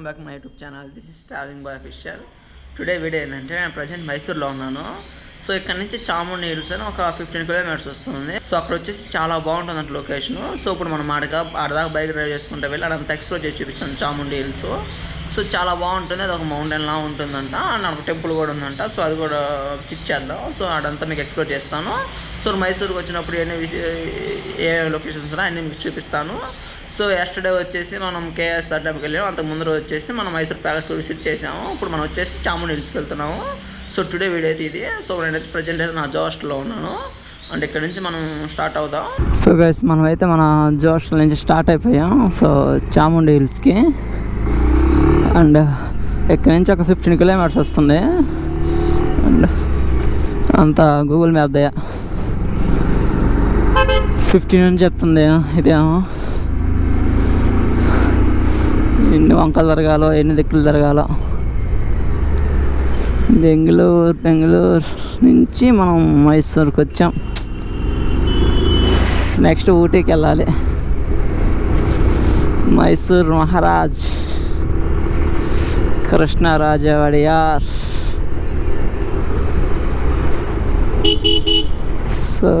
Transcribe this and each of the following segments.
Back my YouTube channel. This is travelling boy official. Today video ఏంటంటే నేను present మైసూర్లో ఉన్నాను. So ఇక్కడ నుంచి చాముండి హిల్స్ అని ఒక 15 కిలోమీటర్స్ వస్తుంది. సో అక్కడ వచ్చేసి చాలా బాగుంటుంది అంటే లొకేషన్. సో ఇప్పుడు మనం ఆడదాకా బైక్ డ్రైవ్ చేసుకుంటే వెళ్ళి అదంతా ఎక్స్ప్లోర్ చేసి చూపించాను చాముండి హిల్స్. సో చాలా బాగుంటుంది. అది ఒక మౌంటైన్ లా ఉంటుందంట అండ్ ఒక టెంపుల్ కూడా ఉందంట. సో అది కూడా విజిట్ చేద్దాం. సో అదంతా మీకు ఎక్స్ప్లోర్ చేస్తాను. సో మైసూర్కి వచ్చినప్పుడు ఏ లొకేషన్స్ ఉన్నాయో అన్నీ మీకు చూపిస్తాను. సో ఎస్టర్డే వచ్చేసి మనం కేఎస్ఆర్ టెంపుల్కి వెళ్ళాము. అంతకు ముందు వచ్చేసి మనం మైసూర్ ప్యాలెస్ విజిట్ చేసాము. ఇప్పుడు మనం వచ్చేసి చాముండి హిల్స్కి వెళ్తున్నాము. సో టుడే వీడియో అయితే ఇది. సో నేనైతే ప్రజెంట్ అయితే నా జోస్ట్లో ఉన్నాను అండ్ ఇక్కడ నుంచి మనం స్టార్ట్ అవుదాం. సో గైస్ మనమైతే మన జోస్ట్లో నుంచి స్టార్ట్ అయిపోయాం. సో చాముండి హిల్స్కి అండ్ ఇక్కడ నుంచి ఒక 15 కిలోమీటర్స్ వస్తుంది. అండ్ అంతా గూగుల్ మ్యాప్ దయ 15 అని చెప్తుంది. ఇదేమో ఎన్ని వంకలు తిరగాలో ఎన్ని దిక్కులు తిరగాలో. బెంగళూరు నుంచి మనం మైసూర్కి వచ్చాం. నెక్స్ట్ ఊటీకి వెళ్ళాలి. మైసూర్ మహారాజ్ కృష్ణరాజవడియార్. సో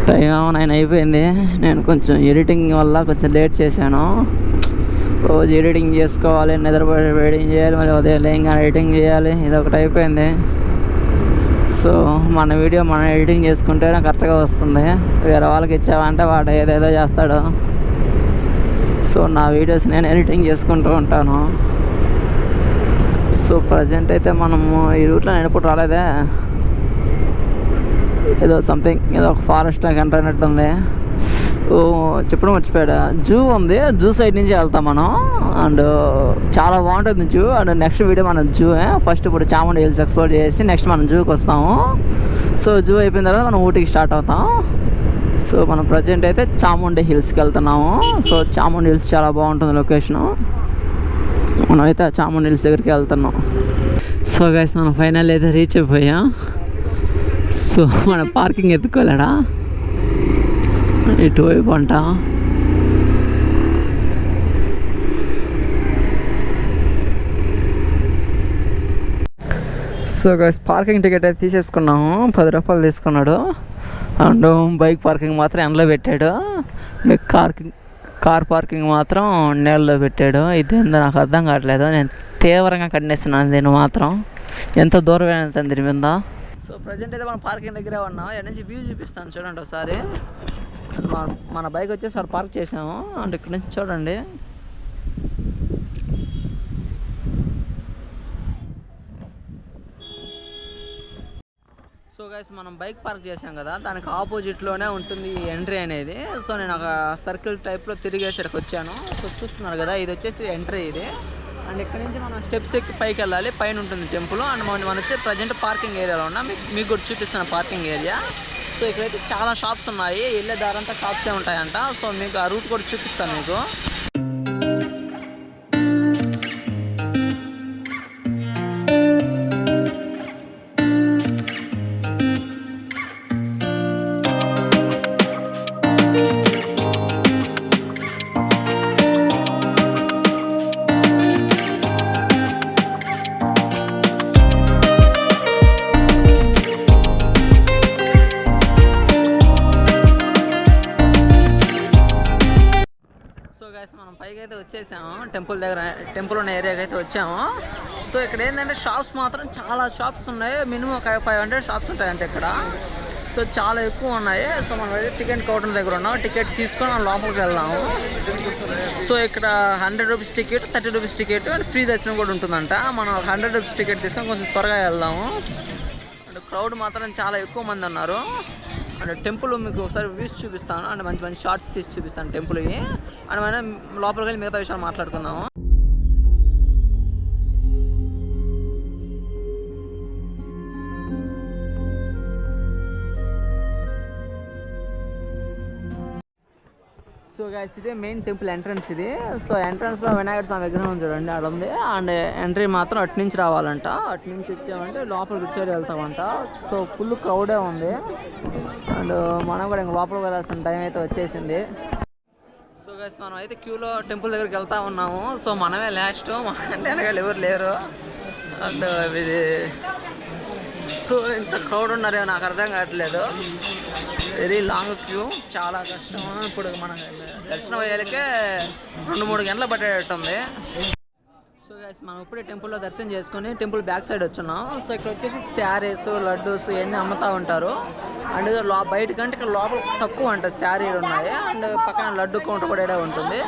టైం 9 అయిపోయింది. నేను కొంచెం ఎడిటింగ్ వల్ల కొంచెం లేట్ చేశాను. రోజు ఎడిటింగ్ చేసుకోవాలి, నిద్రపోయి ఎడిటింగ్ చేయాలి, మళ్ళీ ఉదయం లేంగానే ఎడిటింగ్ చేయాలి. ఇది ఒకటి అయిపోయింది. సో మన వీడియో మనం ఎడిటింగ్ చేసుకుంటేనే కరెక్ట్గా వస్తుంది. వేరే వాళ్ళకి ఇచ్చామంటే వాడు ఏదేదో చేస్తాడు. సో నా వీడియోస్ నేను ఎడిటింగ్ చేసుకుంటూ ఉంటాను. సో ప్రజెంట్ అయితే మనము ఈ రూట్లో నేను ఎప్పుడు రాలేదే. ఏదో సంథింగ్ ఏదో ఒక ఫారెస్ట్ ఎంటర్ అయినట్టుంది. చెప్పడం మర్చిపోయాడు. జూ ఉంది, జూ సైడ్ నుంచి వెళ్తాం మనం. అండ్ చాలా బాగుంటుంది జూ. అండ్ నెక్స్ట్ వీడియో మనం జూ. ఫస్ట్ ఇప్పుడు చాముండి హిల్స్ ఎక్స్ప్లోర్ చేసి నెక్స్ట్ మనం జూకి వస్తాము. సో జూ అయిపోయిన తర్వాత మనం ఊటీకి స్టార్ట్ అవుతాం. సో మనం ప్రజెంట్ అయితే చాముండి హిల్స్కి వెళ్తున్నాము. సో చాముండి హిల్స్ చాలా బాగుంటుంది లొకేషను. మనమైతే చాముండి హిల్స్ దగ్గరికి వెళ్తున్నాం. సో గైస్ మనం ఫైనల్ అయితే రీచ్ అయిపోయాం. సో మన పార్కింగ్ ఎత్తుకోలేడా ఇటువైపు అంట. సో గైస్ పార్కింగ్ టికెట్ అయితే తీసేసుకున్నాము. 10 రూపాయలు తీసుకున్నాడు. అండ్ బైక్ పార్కింగ్ మాత్రం ఎండలో పెట్టాడు. కార్ పార్కింగ్ మాత్రం నీళ్ళలో పెట్టాడు. ఇదేందో నాకు అర్థం కావట్లేదు. నేను తీవ్రంగా ఖండిస్తున్నాను దీన్ని మాత్రం. ఎంత దూరం వెళ్తాను దీని మీద. సో ప్రజెంట్ అయితే మనం పార్కింగ్ దగ్గరే ఉన్నాం. ఇక్కడ నుంచి వ్యూ చూపిస్తాను చూడండి ఒకసారి. మన బైక్ వచ్చేసి అక్కడ పార్క్ చేసాము. అండ్ ఇక్కడ నుంచి చూడండి. సో గైస్ మనం బైక్ పార్క్ చేసాం కదా, దానికి ఆపోజిట్లోనే ఉంటుంది ఈ ఎంట్రీ అనేది. సో నేను ఒక సర్కిల్ టైప్లో తిరిగేసి ఇక్కడికి వచ్చాను. సో చూస్తున్నారు కదా, ఇది వచ్చేసి ఎంట్రీ ఇది. అండ్ ఇక్కడ నుంచి మనం స్టెప్స్ ఎక్కి పైకి వెళ్ళాలి. పైన ఉంటుంది టెంపుల్. అండ్ మనం వచ్చి ప్రజెంట్ పార్కింగ్ ఏరియాలో ఉన్నాం. మీకు కూడా చూపిస్తాను పార్కింగ్ ఏరియా. సో ఇక్కడైతే చాలా షాప్స్ ఉన్నాయి. వెళ్ళే దారంతా షాప్సే ఉంటాయంట. సో మీకు ఆ రూట్ కూడా చూపిస్తాను మీకు. మనం పైకి అయితే వచ్చేసాము. టెంపుల్ ఉన్న ఏరియాకి అయితే వచ్చాము. సో ఇక్కడ ఏంటంటే షాప్స్ మాత్రం చాలా షాప్స్ ఉన్నాయి. మినిమం ఒక 500 షాప్స్ ఉంటాయంటే ఇక్కడ. సో చాలా ఎక్కువ ఉన్నాయి. సో మనం అయితే టికెట్ కౌంటర్ దగ్గర ఉన్నాం. టికెట్ తీసుకొని మనం లోపలికి వెళ్దాము. సో ఇక్కడ 100 rupees ticket, 30 rupees ticket and free దర్శనం కూడా ఉంటుందంట. మనం 100 రూపీస్ టికెట్ తీసుకొని కొంచెం త్వరగా వెళ్దాము. అండ్ క్రౌడ్ మాత్రం చాలా ఎక్కువ మంది ఉన్నారు. అండ్ టెంపుల్ మీకు ఒకసారి వ్యూస్ చూపిస్తాను. అండ్ మంచి మంచి షార్ట్స్ తీసి చూపిస్తాను టెంపుల్కి. అండ్ మనం లోపలికి వెళ్ళి మిగతా విషయాలు మాట్లాడుకుందాము. సో గైస్ ఇదే మెయిన్ టెంపుల్ ఎంట్రన్స్ ఇది. సో ఎంట్రన్స్లో వినాయకుడు స్వామి విగ్రహం చూడండి అక్కడ ఉంది. అండ్ ఎంట్రీ మాత్రం అటు నుంచి రావాలంట. అటు నుంచి వచ్చామంటే లోపలికి వచ్చేది వెళ్తామంట. సో ఫుల్ క్రౌడే ఉంది. అండ్ మనం కూడా ఇంక లోపలికి వెళ్ళాల్సిన టైం అయితే వచ్చేసింది. గైస్ మనం అయితే క్యూలో టెంపుల్ దగ్గరికి వెళ్తా ఉన్నాము. సో మనమే లాస్ట్, అంటే వెనకాల ఎవరు లేరు. అండ్ ఇది సో ఇంత క్రౌడ్ ఉన్నారేమో నాకు అర్థం కావట్లేదు. వెరీ లాంగ్ క్యూ, చాలా కష్టం. ఇప్పుడు మన దర్శనం అయ్యేకే 2-3 గంటలు పట్టేటట్టుంది. సో గైస్ మనం ఇప్పుడే టెంపుల్లో దర్శనం చేసుకొని టెంపుల్ బ్యాక్ సైడ్ వచ్చున్నాం. సో ఇక్కడ వచ్చేసి శారీస్, లడ్డూస్ ఇవన్నీ అమ్ముతూ ఉంటారు. అండ్ బయటకంటే ఇక్కడ లోపల తక్కువ ఉంటుంది, శారీలు ఉన్నాయి. అండ్ పక్కన లడ్డు కౌంటర్ కూడా ఉంటుంది.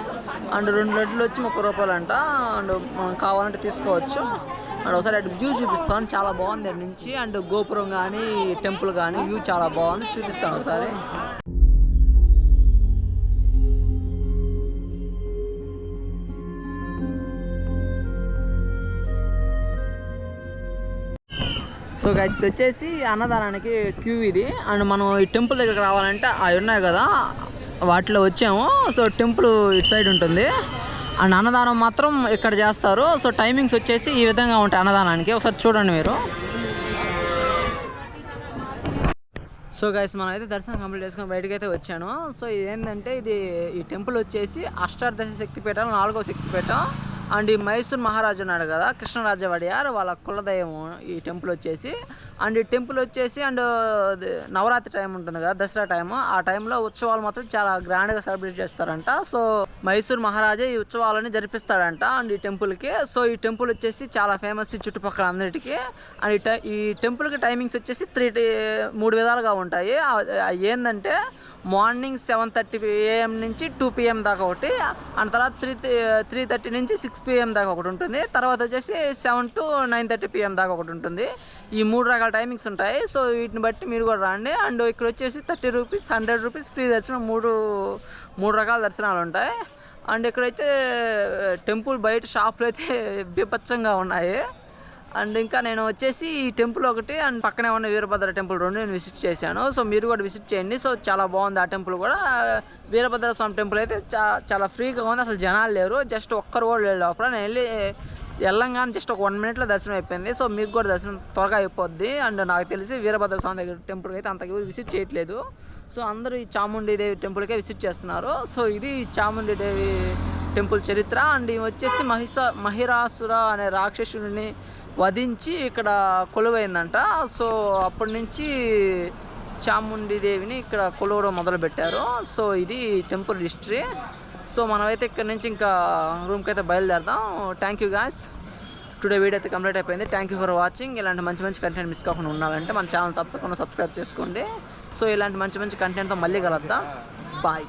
అండ్ 2 లడ్డులు వచ్చి 30 రూపాయలు అంట. అండ్ మనం కావాలంటే తీసుకోవచ్చు. అండ్ ఒకసారి అటు వ్యూ చూపిస్తాను, చాలా బాగుంది అటు నుంచి. అండ్ గోపురం కానీ టెంపుల్ కానీ వ్యూ చాలా బాగుంది, చూపిస్తాను ఒకసారి. సో గైస్ ఇది వచ్చేసి అన్నదానానికి క్యూ ఇది. అండ్ మనం ఈ టెంపుల్ దగ్గరికి రావాలంటే అవి ఉన్నాయి కదా, వాటిలో వచ్చాము. సో టెంపుల్ ఇటు సైడ్ ఉంటుంది. అండ్ అన్నదానం మాత్రం ఇక్కడ చేస్తారు. సో టైమింగ్స్ వచ్చేసి ఈ విధంగా ఉంటాయి అన్నదానానికి, ఒకసారి చూడండి మీరు. సో గైస్ మనం అయితే దర్శనం కంప్లీట్ చేసుకొని బయటకు అయితే వచ్చాను. సో ఏంటంటే ఈ టెంపుల్ వచ్చేసి అష్టాదశ శక్తిపీఠం 4వ శక్తిపీఠం. అండ్ ఈ మైసూర్ మహారాజు ఉన్నాడు కదా, కృష్ణరాజ వడియార్, వాళ్ళ కులదైవం ఈ టెంపుల్ వచ్చేసి. అండ్ ఈ టెంపుల్ వచ్చేసి అండ్ నవరాత్రి టైం ఉంటుంది కదా, దసరా టైము, ఆ టైంలో ఉత్సవాలు మాత్రం చాలా గ్రాండ్గా సెలబ్రేట్ చేస్తారంట. సో మైసూర్ మహారాజా ఈ ఉత్సవాలని జరిపిస్తాడంట అండ్ ఈ టెంపుల్కి. సో ఈ టెంపుల్ వచ్చేసి చాలా ఫేమస్ ఈ చుట్టుపక్కల అందరికీ. అండ్ ఈ టెంపుల్కి టైమింగ్స్ వచ్చేసి 3 విధాలుగా ఉంటాయి. ఏంటంటే మార్నింగ్ 7:30 AM నుంచి 2 PM దాకా ఒకటి. అండ్ తర్వాత 3:30 నుంచి 6 PM దాకా ఒకటి ఉంటుంది. తర్వాత వచ్చేసి 7 to 9:30 PM దాకా ఒకటి ఉంటుంది. ఈ 3 రకాల టైమింగ్స్ ఉంటాయి. సో వీటిని బట్టి మీరు కూడా రండి. అండ్ ఇక్కడ వచ్చేసి 30 రూపీస్, 100 రూపీస్ ఫ్రీ దర్శనం, మూడు రకాల దర్శనాలు ఉంటాయి. అండ్ ఇక్కడైతే టెంపుల్ బయట షాపులు అయితే బీభత్సంగా ఉన్నాయి. అండ్ ఇంకా నేను వచ్చేసి ఈ టెంపుల్ ఒకటి అండ్ పక్కనే ఉన్న వీరభద్ర టెంపుల్ 2 నేను విజిట్ చేశాను. సో మీరు కూడా విజిట్ చేయండి. సో చాలా బాగుంది ఆ టెంపుల్ కూడా. వీరభద్ర స్వామి టెంపుల్ అయితే చాలా ఫ్రీగా ఉంది, అసలు జనాలు లేరు. జస్ట్ ఒక్కరు కూడా లేరు లోపల. నేను వెళ్ళంగానే జస్ట్ ఒక 1 minute దర్శనం అయిపోయింది. సో మీకు కూడా దర్శనం త్వరగా అయిపోద్ది. అండ్ నాకు తెలిసి వీరభద్ర స్వామి దగ్గర టెంపుల్కి అయితే అంతకు విజిట్ చేయట్లేదు. సో అందరూ ఈ చాముండీదేవి టెంపుల్కే విజిట్ చేస్తున్నారు. సో ఇది చాముండీదేవి టెంపుల్ చరిత్ర. అండ్ ఇవి వచ్చేసి మహిరాసుర అనే రాక్షసుడిని వధించి ఇక్కడ కొలువైందంట. సో అప్పటి నుంచి చాముండీదేవిని ఇక్కడ కొలువడం మొదలుపెట్టారు. సో ఇది టెంపుల్ హిస్టరీ. సో మనమైతే ఇక్కడ నుంచి ఇంకా రూమ్కి అయితే బయలుదేరదాం. Thank you guys, today video అయితే కంప్లీట్ అయిపోయింది. Thank you for watching. ఇలాంటి మంచి కంటెంట్ మిస్ కాకుండా ఉండాలంటే మన ఛానల్ తప్పకుండా సబ్స్క్రైబ్ చేసుకోండి. సో ఇలాంటి మంచి కంటెంట్తో మళ్ళీ కలుద్దాం. బాయ్.